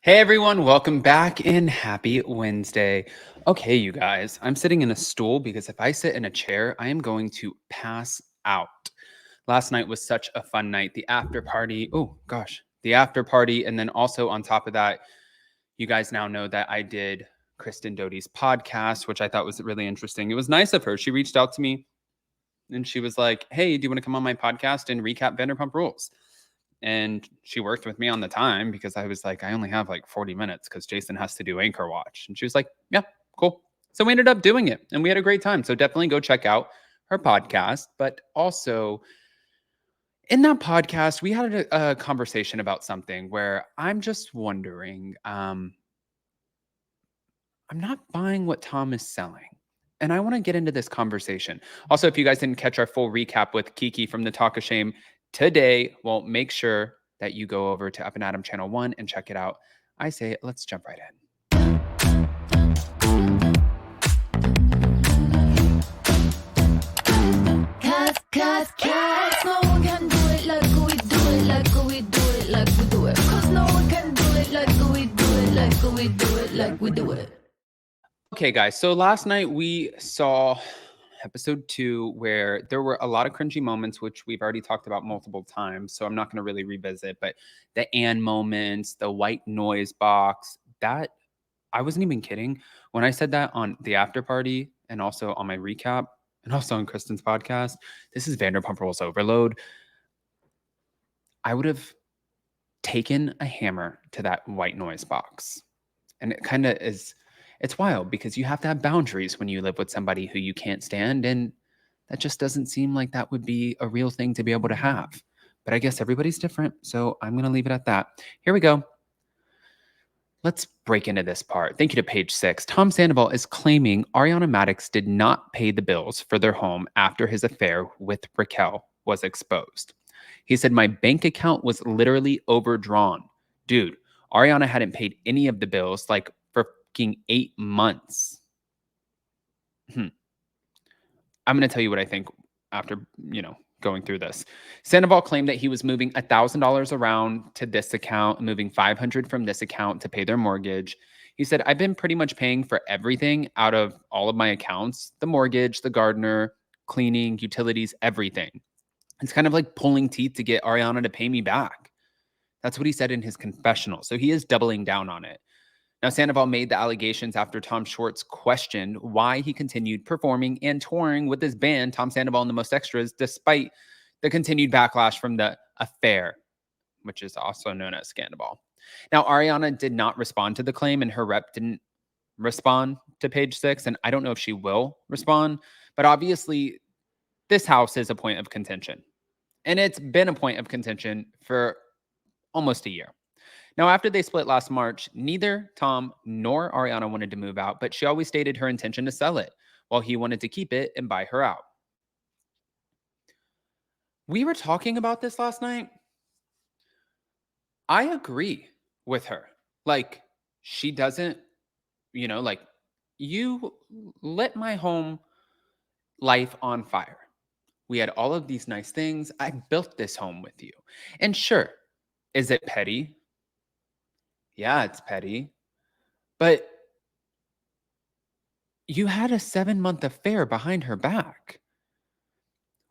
Hey everyone, welcome back and happy Wednesday. Okay, you guys, I'm sitting in a stool because if I sit in a chair, I am going to pass out. Last night was such a fun night. The after party, oh gosh, the after party. And then also on top of that, you guys now know that I did Kristen Doty's podcast, which I thought was really interesting. It was nice of her. She reached out to me and she was like, "Hey, do you want to come on my podcast and recap Vanderpump Rules?" And she worked with me on the time because I was like, I only have like 40 minutes because Jason has to do Anchor Watch. And she was like, yeah, cool. So we ended up doing it and we had a great time. So definitely go check out her podcast. But also in that podcast, we had a conversation about something where I'm just wondering, I'm not buying what Tom is selling. And I want to get into this conversation. Also, if you guys didn't catch our full recap with Kiki from the Talk of Shame today, well, make sure that you go over to Up and Adam Channel 1 and check it out. I say, let's jump right in. Cause no one can do it like we do it, like we do it, like we do it. Cause no one can do it like we do it, like we do it, like we do it. Okay, guys. So last night we saw episode 2 where there were a lot of cringy moments, which we've already talked about multiple times. So I'm not going to really revisit, but the Anne moments, the white noise box, that I wasn't even kidding when I said that on the after party and also on my recap and also on Kristen's podcast. This is Vanderpump Rules overload. I would have taken a hammer to that white noise box. And it kind of is, it's wild because you have to have boundaries when you live with somebody who you can't stand. And that just doesn't seem like that would be a real thing to be able to have. But I guess everybody's different. So I'm going to leave it at that. Here we go. Let's break into this part. Thank you to page 6. Tom Sandoval is claiming Ariana Maddox did not pay the bills for their home after his affair with Raquel was exposed. He said, "My bank account was literally overdrawn." Dude, Ariana hadn't paid any of the bills like for fucking 8 months. I'm going to tell you what I think after, going through this. Sandoval claimed that he was moving $1,000 around to this account, moving $500 from this account to pay their mortgage. He said, "I've been pretty much paying for everything out of all of my accounts, the mortgage, the gardener, cleaning, utilities, everything. It's kind of like pulling teeth to get Ariana to pay me back." That's what he said in his confessional. So he is doubling down on it. Now, Sandoval made the allegations after Tom Schwartz questioned why he continued performing and touring with his band, Tom Sandoval and the Most Extras, despite the continued backlash from the affair, which is also known as Scandal. Now, Ariana did not respond to the claim, and her rep didn't respond to page 6, and I don't know if she will respond, but obviously, this house is a point of contention, and it's been a point of contention for almost a year. Now, after they split last March, neither Tom nor Ariana wanted to move out, but she always stated her intention to sell it, while he wanted to keep it and buy her out. We were talking about this last night. I agree with her. Like, she doesn't, like, you lit my home life on fire. We had all of these nice things. I built this home with you. And sure, is it petty? Yeah, it's petty. But you had a 7-month affair behind her back.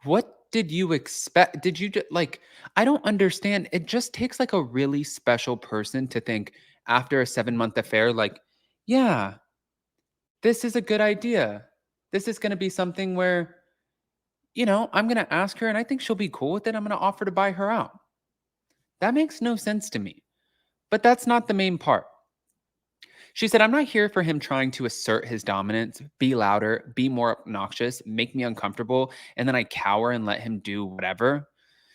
What did you expect? Did you like, I don't understand. It just takes like a really special person to think after a 7-month affair, like, yeah, this is a good idea. This is going to be something where, I'm going to ask her and I think she'll be cool with it. I'm going to offer to buy her out. That makes no sense to me. But that's not the main part. She said, "I'm not here for him trying to assert his dominance, be louder, be more obnoxious, make me uncomfortable, and then I cower and let him do whatever."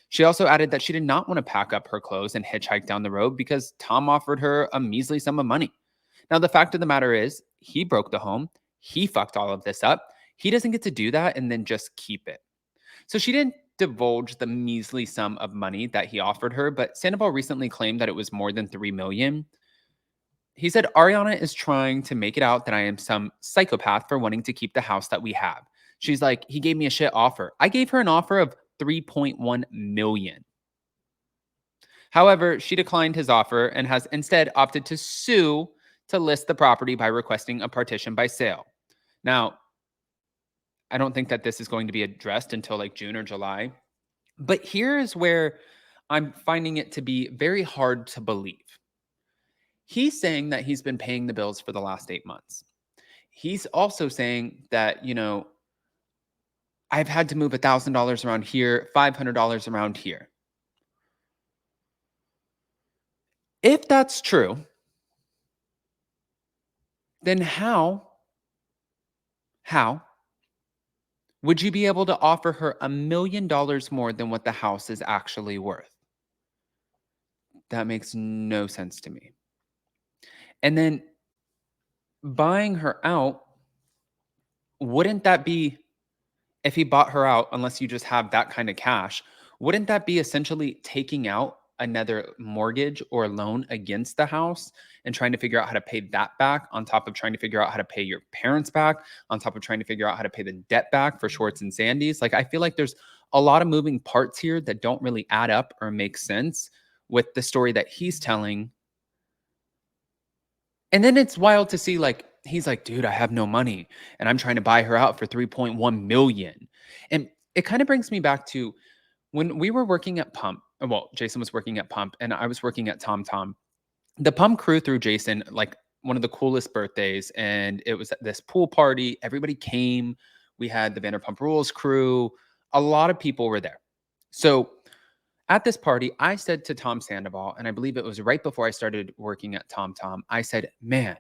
She also added that she did not want to pack up her clothes and hitchhike down the road because Tom offered her a measly sum of money. Now, the fact of the matter is, he broke the home. He fucked all of this up. He doesn't get to do that and then just keep it. So she didn't divulge the measly sum of money that he offered her, but Sandoval recently claimed that it was more than $3 million. He said, "Ariana is trying to make it out that I am some psychopath for wanting to keep the house that we have." She's like, "He gave me a shit offer." I gave her an offer of 3.1 million. However, she declined his offer and has instead opted to sue to list the property by requesting a partition by sale. Now, I don't think that this is going to be addressed until like June or July. But here is where I'm finding it to be very hard to believe. He's saying that he's been paying the bills for the last 8 months. He's also saying that, I've had to move $1,000 around here, $500 around here. If that's true, then how would you be able to offer her $1 million more than what the house is actually worth? That makes no sense to me. And then buying her out, wouldn't that be, if he bought her out, unless you just have that kind of cash, wouldn't that be essentially taking out another mortgage or loan against the house and trying to figure out how to pay that back on top of trying to figure out how to pay your parents back, on top of trying to figure out how to pay the debt back for Schwartz and Sandy's? Like, I feel like there's a lot of moving parts here that don't really add up or make sense with the story that he's telling. And then it's wild to see, like, he's like, dude, I have no money and I'm trying to buy her out for 3.1 million. And it kind of brings me back to when we were working at Pump. Well, Jason was working at Pump and I was working at Tom Tom. The Pump crew threw Jason like one of the coolest birthdays. And it was at this pool party. Everybody came. We had the Vanderpump Rules crew. A lot of people were there. So at this party, I said to Tom Sandoval, and I believe it was right before I started working at Tom Tom, I said, man,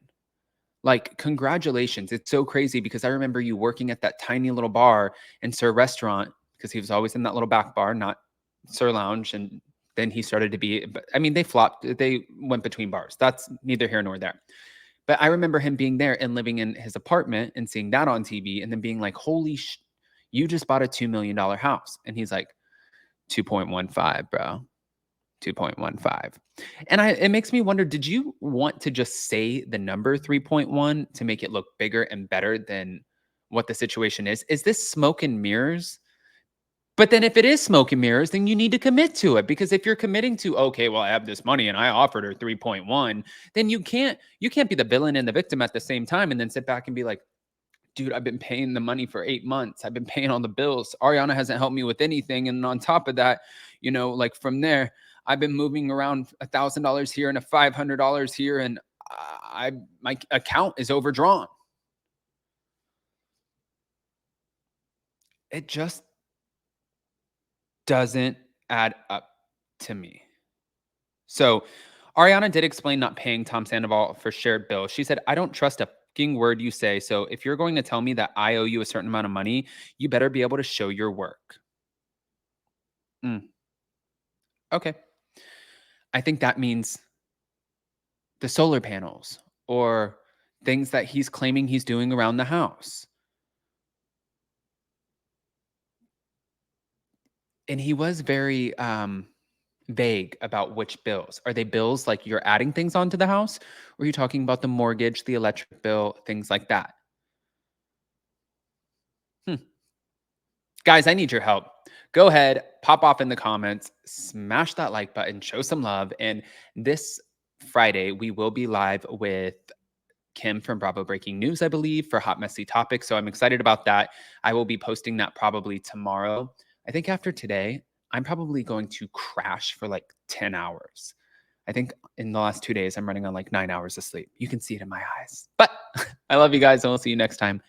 like, congratulations. It's so crazy because I remember you working at that tiny little bar in Sir Restaurant, because he was always in that little back bar, not Sir Lounge. And then he started to be, but I mean, they went between bars. That's neither here nor there. But I remember him being there and living in his apartment and seeing that on TV and then being like, you just bought a $2 million house. And he's like, 2.15, bro. 2.15. And it makes me wonder, did you want to just say the number 3.1 to make it look bigger and better than what the situation is? Is this smoke and mirrors? But then if it is smoke and mirrors, then you need to commit to it, because if you're committing to, okay, well, I have this money and I offered her 3.1, then you can't be the villain and the victim at the same time and then sit back and be like, dude, I've been paying the money for 8 months. I've been paying all the bills. Ariana hasn't helped me with anything. And on top of that, like from there, I've been moving around $1,000 here and a $500 here. And my account is overdrawn. It just doesn't add up to me. So Ariana did explain not paying Tom Sandoval for shared bills. She said, I don't trust a fucking word you say. So if you're going to tell me that I owe you a certain amount of money, you better be able to show your work. Okay. I think that means the solar panels or things that he's claiming he's doing around the house. And he was very vague about which bills. Are they bills like you're adding things onto the house? Or are you talking about the mortgage, the electric bill, things like that? Guys, I need your help. Go ahead, pop off in the comments, smash that like button, show some love. And this Friday, we will be live with Kim from Bravo Breaking News, I believe, for Hot Messy Topics. So I'm excited about that. I will be posting that probably tomorrow. I think after today, I'm probably going to crash for like 10 hours. I think in the last 2 days, I'm running on like 9 hours of sleep. You can see it in my eyes. But I love you guys, and we'll see you next time.